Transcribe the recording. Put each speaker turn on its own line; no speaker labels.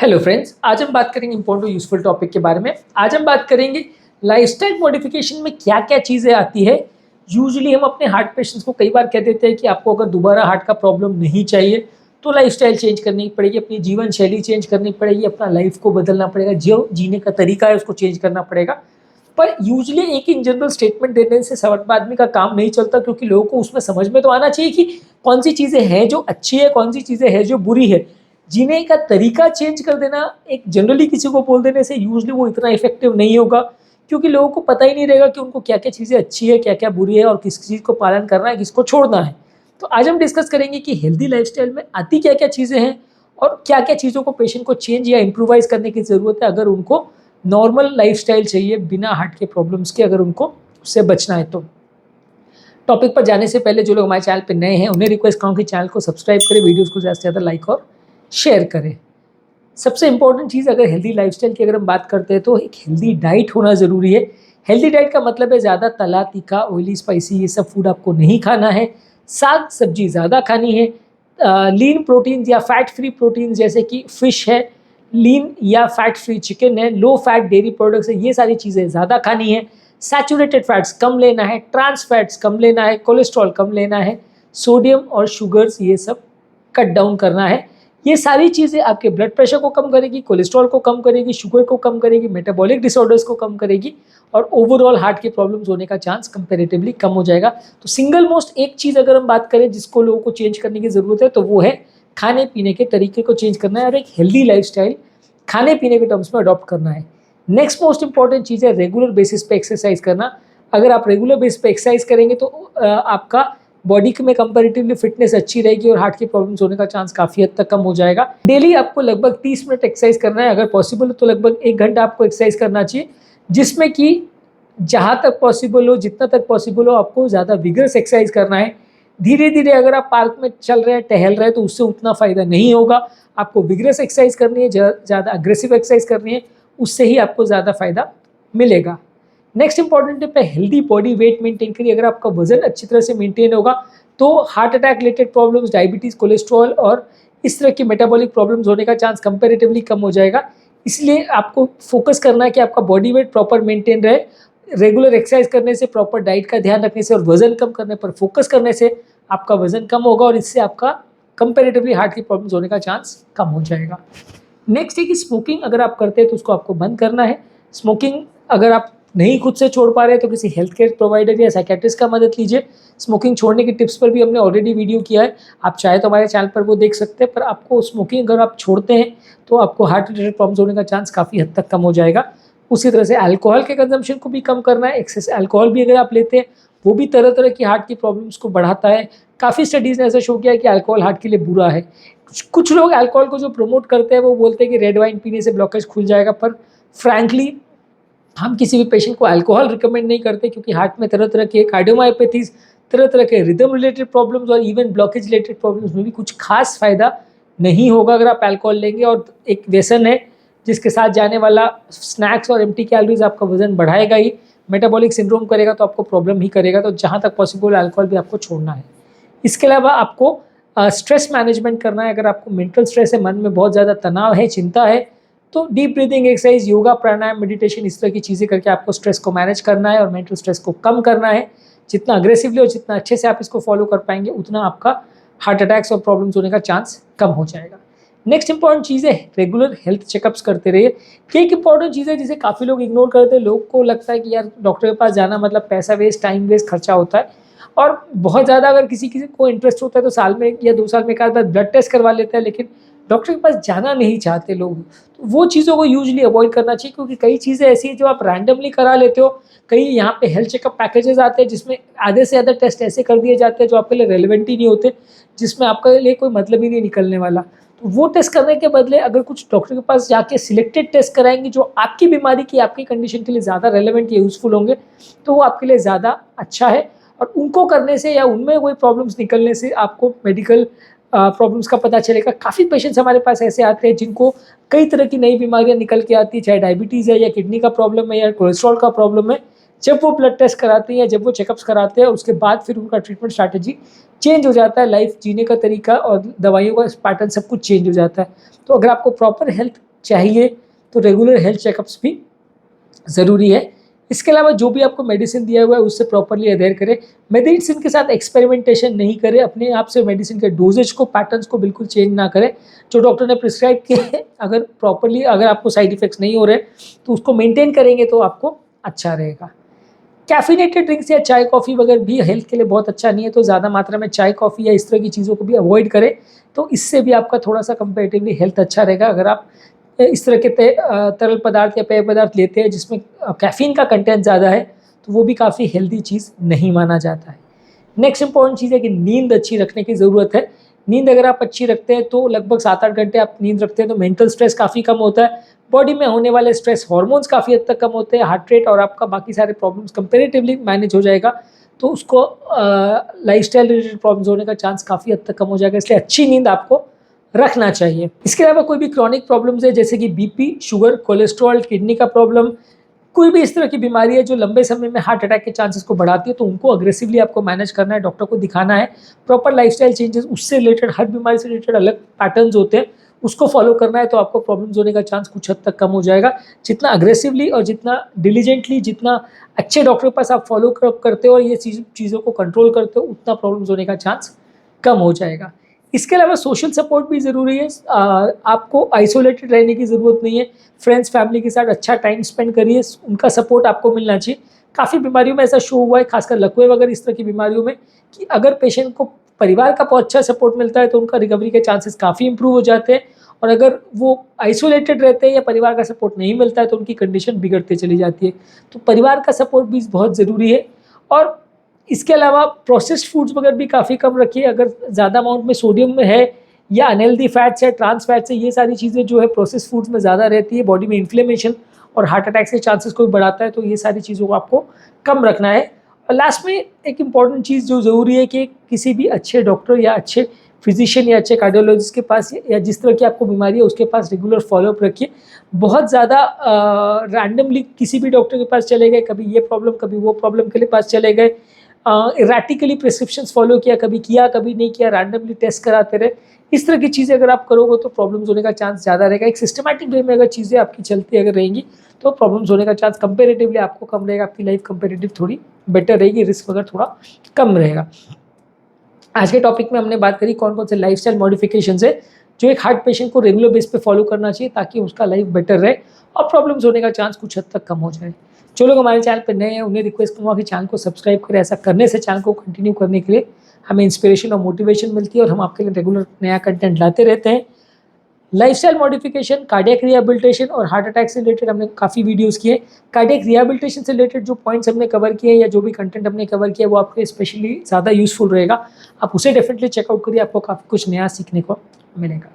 Hello friends, आज हम बात करेंगे इंपॉर्टेंट यूजफुल टॉपिक के बारे में। आज हम बात करेंगे लाइफस्टाइल मॉडिफिकेशन में क्या क्या चीज़ें आती है। यूजुअली हम अपने हार्ट पेशेंट्स को कई बार कह देते हैं कि आपको अगर दोबारा हार्ट का प्रॉब्लम नहीं चाहिए तो लाइफस्टाइल चेंज करनी पड़ेगी, अपनी जीवन शैली चेंज करनी पड़ेगी, अपना लाइफ को बदलना पड़ेगा, जो जीने का तरीका है उसको चेंज करना पड़ेगा। पर यूजुअली एक इन जनरल स्टेटमेंट देने से सब आदमी का काम नहीं चलता, क्योंकि लोगों को उसमें समझ में तो आना चाहिए कि कौन सी चीज़ें हैं जो अच्छी है, कौन सी चीज़ें हैं जो बुरी है। जीने का तरीका चेंज कर देना एक जनरली किसी को बोल देने से यूजुअली वो इतना इफेक्टिव नहीं होगा, क्योंकि लोगों को पता ही नहीं रहेगा कि उनको क्या क्या चीज़ें अच्छी है, क्या क्या बुरी है और किस चीज़ को पालन करना है, किसको छोड़ना है। तो आज हम डिस्कस करेंगे कि हेल्दी लाइफस्टाइल में आती क्या क्या चीज़ें हैं और क्या क्या चीज़ों को पेशेंट को चेंज या इम्प्रोवाइज करने की ज़रूरत है अगर उनको नॉर्मल लाइफस्टाइल चाहिए बिना हार्ट के प्रॉब्लम्स के, अगर उनको उससे बचना है तो। टॉपिक पर जाने से पहले जो लोग हमारे चैनल पे नए हैं उन्हें रिक्वेस्ट करूँ कि चैनल को सब्सक्राइब करें, वीडियोस को ज़्यादा से ज़्यादा लाइक और शेयर करें। सबसे इंपॉर्टेंट चीज़ अगर हेल्दी लाइफस्टाइल की अगर हम बात करते हैं तो एक हेल्दी डाइट होना ज़रूरी है। हेल्दी डाइट का मतलब है ज़्यादा तला तीखा ऑयली स्पाइसी ये सब फूड आपको नहीं खाना है। साग सब्जी ज़्यादा खानी है। लीन प्रोटीन्स या फैट फ्री प्रोटीन्स जैसे कि फ़िश है, लीन या फैट फ्री चिकन है, लो फैट डेयरी प्रोडक्ट्स है, ये सारी चीज़ें ज़्यादा खानी है। सैचुरेटेड फैट्स कम लेना है, ट्रांस फैट्स कम लेना है, कोलेस्ट्रॉल कम लेना है, सोडियम और शुगर्स ये सब कट डाउन करना है। ये सारी चीज़ें आपके ब्लड प्रेशर को कम करेगी, कोलेस्ट्रॉल को कम करेगी, शुगर को कम करेगी, मेटाबॉलिक डिसऑर्डर्स को कम करेगी और ओवरऑल हार्ट के प्रॉब्लम्स होने का चांस कंपैरेटिवली कम हो जाएगा। तो सिंगल मोस्ट एक चीज़ अगर हम बात करें जिसको लोगों को चेंज करने की ज़रूरत है तो वो है खाने पीने के तरीके को चेंज करना है और एक हेल्दी लाइफस्टाइल खाने पीने के टर्म्स में अडॉप्ट करना है। नेक्स्ट मोस्ट इंपॉर्टेंट चीज़ है रेगुलर बेसिस पे एक्सरसाइज करना। अगर आप रेगुलर बेसिस पे एक्सरसाइज करेंगे तो आपका बॉडी में कंपैरेटिवली फिटनेस अच्छी रहेगी और हार्ट की प्रॉब्लम्स होने का चांस काफ़ी हद तक कम हो जाएगा। डेली आपको लगभग 30 मिनट एक्सरसाइज करना है, अगर पॉसिबल हो तो लगभग 1 घंटा आपको एक्सरसाइज करना चाहिए, जिसमें कि जहाँ तक पॉसिबल हो, जितना तक पॉसिबल हो आपको ज़्यादा विगरस एक्सरसाइज करना है। धीरे धीरे अगर आप पार्क में चल रहे हैं, टहल रहे हैं तो उससे उतना फ़ायदा नहीं होगा। आपको विगरस एक्सरसाइज करनी है, ज़्यादा अग्रेसिव एक्सरसाइज करनी है, उससे ही आपको ज़्यादा फ़ायदा मिलेगा। नेक्स्ट इंपॉर्टेंट टिप है हेल्दी बॉडी वेट मेंटेन करिए। अगर आपका वजन अच्छी तरह से मेंटेन होगा तो heart attack related problems, diabetes, cholesterol और इस तरह की मेटाबॉलिक प्रॉब्लम्स होने का चांस कंपैरेटिवली कम हो जाएगा। इसलिए आपको फोकस करना है कि आपका बॉडी वेट प्रॉपर मेंटेन रहे। रेगुलर एक्सरसाइज करने से, प्रॉपर डाइट का ध्यान रखने से और वजन कम करने पर फोकस करने से आपका वजन कम होगा और इससे आपका कंपैरेटिवली हार्ट की प्रॉब्लम्स होने का चांस कम हो जाएगा। नेक्स्ट है कि स्मोकिंग अगर आप करते हैं तो उसको आपको बंद करना है। स्मोकिंग अगर आप नहीं खुद से छोड़ पा रहे तो किसी हेल्थ केयर प्रोवाइडर या साइकियाट्रिस्ट का मदद लीजिए। स्मोकिंग छोड़ने की टिप्स पर भी हमने ऑलरेडी वीडियो किया है, आप चाहे तो हमारे चैनल पर वो देख सकते हैं। पर आपको स्मोकिंग अगर आप छोड़ते हैं तो आपको हार्ट रिलेटेड प्रॉब्लम्स होने का चांस काफ़ी हद तक कम हो जाएगा। उसी तरह से अल्कोहल के कंजम्पशन को भी कम करना है। एक्सेस अल्कोहल भी अगर आप लेते हैं वो भी तरह तरह की हार्ट की प्रॉब्लम्स को बढ़ाता है। काफ़ी स्टडीज़ ने ऐसा शो किया है कि अल्कोहल हार्ट के लिए बुरा है। कुछ लोग अल्कोहल को जो प्रमोट करते हैं वो बोलते हैं कि रेड वाइन पीने से ब्लॉकेज खुल जाएगा, पर फ्रैंकली हम किसी भी पेशेंट को अल्कोहल रिकमेंड नहीं करते, क्योंकि हार्ट में तरह तरह के कार्डियोमायोपैथीज, तरह तरह के रिदम रिलेटेड प्रॉब्लम्स और इवन ब्लॉकेज रिलेटेड प्रॉब्लम्स में भी कुछ खास फायदा नहीं होगा अगर आप अल्कोहल लेंगे। और एक व्यसन है जिसके साथ जाने वाला स्नैक्स और एम्प्टी कैलोरीज आपका वजन बढ़ाएगा ही, मेटाबॉलिक सिंड्रोम करेगा तो आपको प्रॉब्लम ही करेगा। तो जहाँ तक पॉसिबल अल्कोहल भी आपको छोड़ना है। इसके अलावा आपको स्ट्रेस मैनेजमेंट करना है। अगर आपको मेंटल स्ट्रेस है, मन में बहुत ज़्यादा तनाव है, चिंता है, तो डीप ब्रीदिंग एक्सरसाइज, योगा, प्राणायाम, मेडिटेशन, इस तरह की चीज़ें करके आपको स्ट्रेस को मैनेज करना है और मेंटल स्ट्रेस को कम करना है। जितना अग्रेसिवली और जितना अच्छे से आप इसको फॉलो कर पाएंगे उतना आपका हार्ट अटैक्स और प्रॉब्लम्स होने का चांस कम हो जाएगा। नेक्स्ट इंपॉर्टेंट चीज़ है रेगुलर हेल्थ चेकअप्स करते रहिए। एक इंपॉर्टेंट चीज़ है जिसे काफ़ी लोग इग्नोर करते हैं। लोग को लगता है कि यार डॉक्टर के पास जाना मतलब पैसा वेस्ट, टाइम वेस्ट, खर्चा होता है। और बहुत ज़्यादा अगर किसी किसी को इंटरेस्ट होता है तो साल में या 2 साल में एक आध बार ब्लड टेस्ट करवा लेता है, लेकिन डॉक्टर के पास जाना नहीं चाहते लोग। तो वो चीज़ों को यूजुअली अवॉइड करना चाहिए, क्योंकि कई चीज़ें ऐसी हैं जो आप रैंडमली करा लेते हो। कई यहाँ पे हेल्थ चेकअप पैकेजेस आते हैं जिसमें आधे से ज़्यादा टेस्ट ऐसे कर दिए जाते हैं जो आपके लिए रेलिवेंट ही नहीं होते, जिसमें आपके लिए कोई मतलब ही नहीं निकलने वाला। तो वो टेस्ट करने के बदले अगर कुछ डॉक्टर के पास जाके सिलेक्टेड टेस्ट कराएंगे जो आपकी बीमारी की, आपकी कंडीशन के लिए ज़्यादा रेलिवेंट या यूज़फुल होंगे, तो वो आपके लिए ज़्यादा अच्छा है। और उनको करने से या उनमें कोई प्रॉब्लम्स निकलने से आपको मेडिकल प्रॉब्लम्स का पता चलेगा। काफ़ी पेशेंट्स हमारे पास ऐसे आते हैं जिनको कई तरह की नई बीमारियां निकल के आती है, चाहे डायबिटीज़ है या किडनी का प्रॉब्लम है या कोलेस्ट्रॉल का प्रॉब्लम है। जब वो ब्लड टेस्ट कराते हैं या जब वो चेकअप्स कराते हैं उसके बाद फिर उनका ट्रीटमेंट स्ट्रैटेजी चेंज हो जाता है, लाइफ जीने का तरीका और दवाइयों का पैटर्न सब कुछ चेंज हो जाता है। तो अगर आपको प्रॉपर हेल्थ चाहिए तो रेगुलर हेल्थ चेकअप्स भी ज़रूरी है। इसके अलावा जो भी आपको मेडिसिन दिया हुआ है उससे प्रॉपरली अडेयर करें। मेडिसिन के साथ एक्सपेरिमेंटेशन नहीं करें, अपने आप से मेडिसिन के डोजेज को, पैटर्न्स को बिल्कुल चेंज ना करें। जो डॉक्टर ने प्रिस्क्राइब किया है, अगर आपको साइड इफेक्ट्स नहीं हो रहे तो उसको मेंटेन करेंगे तो आपको अच्छा रहेगा। कैफिनेटेड ड्रिंक्स या चाय कॉफ़ी वगैरह भी हेल्थ के लिए बहुत अच्छा नहीं है, तो ज़्यादा मात्रा में चाय कॉफ़ी या इस तरह की चीज़ों को भी अवॉइड करें, तो इससे भी आपका थोड़ा सा कंपैरेटिवली हेल्थ अच्छा रहेगा। अगर आप इस तरह के तरल पदार्थ या पेय पदार्थ लेते हैं जिसमें कैफीन का कंटेंट ज़्यादा है, तो वो भी काफ़ी हेल्दी चीज़ नहीं माना जाता है। नेक्स्ट इंपॉर्टेंट चीज़ है कि नींद अच्छी रखने की ज़रूरत है। नींद अगर आप अच्छी रखते हैं तो लगभग 7-8 घंटे आप नींद रखते हैं तो मेंटल स्ट्रेस काफ़ी कम होता है, बॉडी में होने वाले स्ट्रेस हार्मोन्स काफ़ी हद तक कम होते हैं, हार्ट रेट और आपका बाकी सारे प्रॉब्लम्स कंपैरेटिवली मैनेज हो जाएगा, तो उसको लाइफस्टाइल रिलेटेड प्रॉब्लम्स होने का चांस काफ़ी हद तक कम हो जाएगा, इसलिए अच्छी नींद आपको रखना चाहिए। इसके अलावा कोई भी क्रॉनिक प्रॉब्लम्स है जैसे कि बीपी, शुगर, कोलेस्ट्रॉल, किडनी का प्रॉब्लम, कोई भी इस तरह की बीमारी है जो लंबे समय में हार्ट अटैक के चांसेस को बढ़ाती है, तो उनको अग्रेसिवली आपको मैनेज करना है, डॉक्टर को दिखाना है। प्रॉपर लाइफस्टाइल चेंजेस, उससे रिलेटेड, हर बीमारी से रिलेटेड अलग पैटर्न्स होते हैं, उसको फॉलो करना है, तो आपको प्रॉब्लम्स होने का चांस कुछ हद तक कम हो जाएगा। जितना अग्रेसिवली और जितना डिलीजेंटली, जितना अच्छे डॉक्टर के पास आप फॉलो करते हो और ये चीज़ों को कंट्रोल करते हो, उतना प्रॉब्लम्स होने का चांस कम हो जाएगा। इसके अलावा सोशल सपोर्ट भी ज़रूरी है। आपको आइसोलेटेड रहने की ज़रूरत नहीं है, फ्रेंड्स फैमिली के साथ अच्छा टाइम स्पेंड करिए, उनका सपोर्ट आपको मिलना चाहिए। काफ़ी बीमारियों में ऐसा शो हुआ है, खासकर लकवे वगैरह इस तरह की बीमारियों में, कि अगर पेशेंट को परिवार का बहुत अच्छा सपोर्ट मिलता है तो उनका रिकवरी के चांसेस काफ़ी इंप्रूव हो जाते हैं, और अगर वो आइसोलेटेड रहते हैं या परिवार का सपोर्ट नहीं मिलता है तो उनकी कंडीशन बिगड़ते चली जाती है। तो परिवार का सपोर्ट भी बहुत ज़रूरी है। और इसके अलावा प्रोसेस्ड फूड्स वगैरह भी काफ़ी कम रखिए, अगर ज़्यादा अमाउंट में सोडियम में है या अनहेल्दी फैट्स है, ट्रांस फैट्स है, ये सारी चीज़ें जो है प्रोसेस्ड फूड्स में ज़्यादा रहती है, बॉडी में इन्फ्लेमेशन और हार्ट अटैक्स के चांसेस को भी बढ़ाता है, तो ये सारी चीज़ों को आपको कम रखना है। और लास्ट में एक इम्पॉर्टेंट चीज़ जो ज़रूरी है कि किसी भी अच्छे डॉक्टर या अच्छे फिजिशियन या अच्छे कार्डियोलॉजिस्ट के पास या जिस तरह की आपको बीमारी है उसके पास रेगुलर फॉलोअप रखिए। बहुत ज़्यादा रैंडमली किसी भी डॉक्टर के पास चले गए, कभी ये प्रॉब्लम कभी वो प्रॉब्लम के लिए पास चले गए, इराटिकली प्रिस्क्रिप्शंस फॉलो किया, कभी नहीं किया, रैंडमली टेस्ट कराते रहे, इस तरह की चीज़ें अगर आप करोगे तो प्रॉब्लम्स होने का चांस ज़्यादा रहेगा। एक सिस्टमैटिक वे में अगर चीज़ें आपकी चलती अगर रहेंगी तो प्रॉब्लम्स होने का चांस कंपेरेटिवली आपको कम रहेगा, आपकी लाइफ कंपेरेटिव थोड़ी बेटर रहेगी, रिस्क वगैरह थोड़ा कम रहेगा। आज के टॉपिक में हमने बात करी कौन कौन से लाइफस्टाइल मॉडिफिकेशंस है जो एक हार्ट पेशेंट को रेगुलर बेस पे फॉलो करना चाहिए ताकि उसका लाइफ बेटर रहे और प्रॉब्लम्स होने का चांस कुछ हद तक कम हो जाए। जो लोग हमारे चैनल पर नए हैं उन्हें रिक्वेस्ट करूँगा कि चैनल को सब्सक्राइब करें। ऐसा करने से चैनल को कंटिन्यू करने के लिए हमें इंस्पिरेशन और मोटिवेशन मिलती है और हम आपके लिए रेगुलर नया कंटेंट लाते रहते हैं। लाइफस्टाइल मॉडिफिकेशन, कार्डियक रिहेबिलिटेशन और हार्ट अटैक से रिलेटेड हमने काफ़ी वीडियोस किए। कार्डियक रिहेबिलिटेशन से रिलेटेड जो पॉइंट्स हमने कवर किए या जो भी कंटेंट हमने कवर किया वो आपके स्पेशली ज़्यादा यूजफुल रहेगा, आप उसे डेफिनेटली चेकआउट करिए, आपको काफ़ी कुछ नया सीखने को मिलेगा।